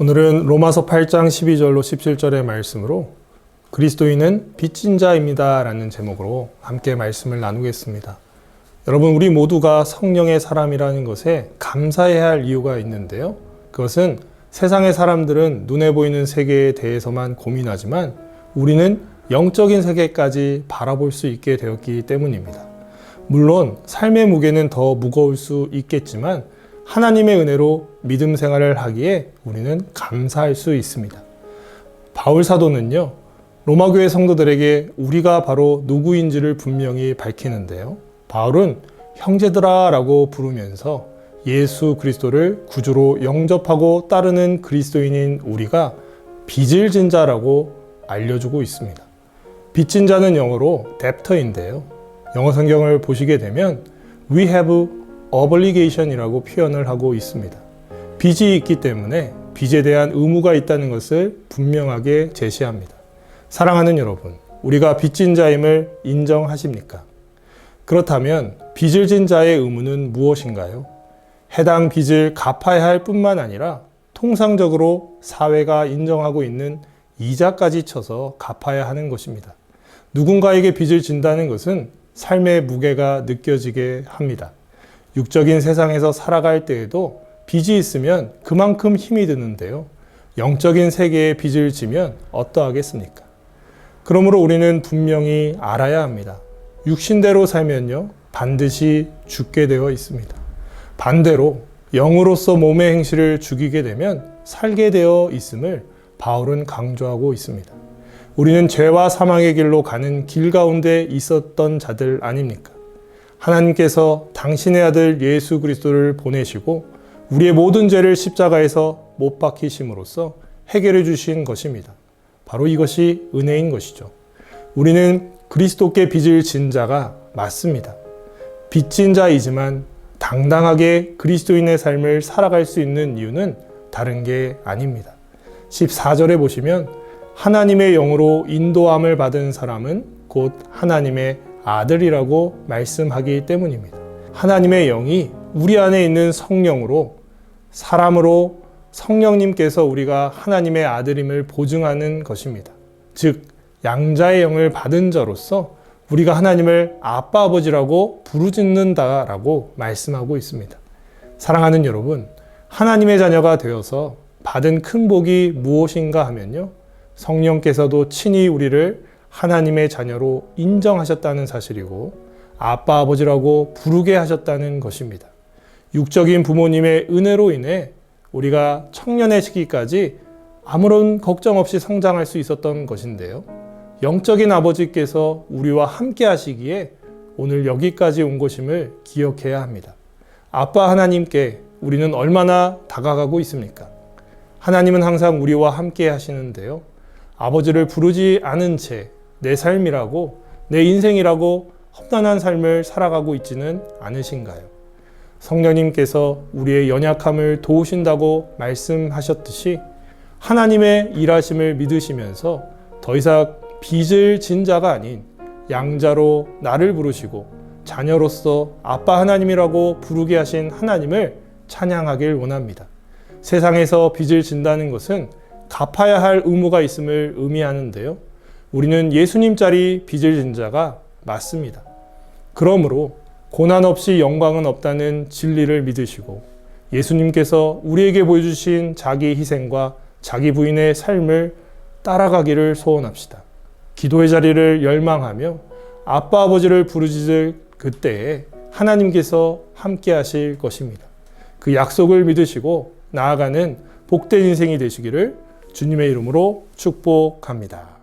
오늘은 로마서 8장 12절로 17절의 말씀으로 그리스도인은 빚진 자입니다 라는 제목으로 함께 말씀을 나누겠습니다. 여러분, 우리 모두가 성령의 사람이라는 것에 감사해야 할 이유가 있는데요. 그것은 세상의 사람들은 눈에 보이는 세계에 대해서만 고민하지만 우리는 영적인 세계까지 바라볼 수 있게 되었기 때문입니다. 물론 삶의 무게는 더 무거울 수 있겠지만 하나님의 은혜로 믿음 생활을 하기에 우리는 감사할 수 있습니다. 바울 사도는요, 로마교회 성도들에게 우리가 바로 누구인지를 분명히 밝히는데요. 바울은 형제들아 라고 부르면서 예수 그리스도를 구주로 영접하고 따르는 그리스도인인 우리가 빚을 진 자라고 알려주고 있습니다. 빚진 자는 영어로 debtor인데요. 영어 성경을 보시게 되면 we have obligation이라고 표현을 하고 있습니다. 빚이 있기 때문에 빚에 대한 의무가 있다는 것을 분명하게 제시합니다. 사랑하는 여러분, 우리가 빚진 자임을 인정하십니까? 그렇다면 빚을 진 자의 의무는 무엇인가요? 해당 빚을 갚아야 할 뿐만 아니라 통상적으로 사회가 인정하고 있는 이자까지 쳐서 갚아야 하는 것입니다. 누군가에게 빚을 진다는 것은 삶의 무게가 느껴지게 합니다. 육적인 세상에서 살아갈 때에도 빚이 있으면 그만큼 힘이 드는데요. 영적인 세계에 빚을 지면 어떠하겠습니까? 그러므로 우리는 분명히 알아야 합니다. 육신대로 살면요, 반드시 죽게 되어 있습니다. 반대로 영으로서 몸의 행실을 죽이게 되면 살게 되어 있음을 바울은 강조하고 있습니다. 우리는 죄와 사망의 길로 가는 길 가운데 있었던 자들 아닙니까? 하나님께서 당신의 아들 예수 그리스도를 보내시고 우리의 모든 죄를 십자가에서 못 박히심으로써 해결해 주신 것입니다. 바로 이것이 은혜인 것이죠. 우리는 그리스도께 빚을 진 자가 맞습니다. 빚진 자이지만 당당하게 그리스도인의 삶을 살아갈 수 있는 이유는 다른 게 아닙니다. 14절에 보시면 하나님의 영으로 인도함을 받은 사람은 곧 하나님의 아들이라고 말씀하기 때문입니다. 하나님의 영이 우리 안에 있는 성령으로 사람으로 성령님께서 우리가 하나님의 아들임을 보증하는 것입니다. 즉 양자의 영을 받은 자로서 우리가 하나님을 아빠 아버지라고 부르짖는다라고 말씀하고 있습니다. 사랑하는 여러분, 하나님의 자녀가 되어서 받은 큰 복이 무엇인가 하면요, 성령께서도 친히 우리를 하나님의 자녀로 인정하셨다는 사실이고 아빠 아버지라고 부르게 하셨다는 것입니다. 육적인 부모님의 은혜로 인해 우리가 청년의 시기까지 아무런 걱정 없이 성장할 수 있었던 것인데요. 영적인 아버지께서 우리와 함께 하시기에 오늘 여기까지 온 것임을 기억해야 합니다. 아빠 하나님께 우리는 얼마나 다가가고 있습니까? 하나님은 항상 우리와 함께 하시는데요. 아버지를 부르지 않은 채 내 삶이라고, 내 인생이라고 험난한 삶을 살아가고 있지는 않으신가요? 성령님께서 우리의 연약함을 도우신다고 말씀하셨듯이 하나님의 일하심을 믿으시면서 더 이상 빚을 진 자가 아닌 양자로 나를 부르시고 자녀로서 아빠 하나님이라고 부르게 하신 하나님을 찬양하길 원합니다. 세상에서 빚을 진다는 것은 갚아야 할 의무가 있음을 의미하는데요. 우리는 예수님 자리 빚을 진 자가 맞습니다. 그러므로 고난 없이 영광은 없다는 진리를 믿으시고 예수님께서 우리에게 보여주신 자기 희생과 자기 부인의 삶을 따라가기를 소원합시다. 기도의 자리를 열망하며 아빠 아버지를 부르짖을 그때에 하나님께서 함께 하실 것입니다. 그 약속을 믿으시고 나아가는 복된 인생이 되시기를 주님의 이름으로 축복합니다.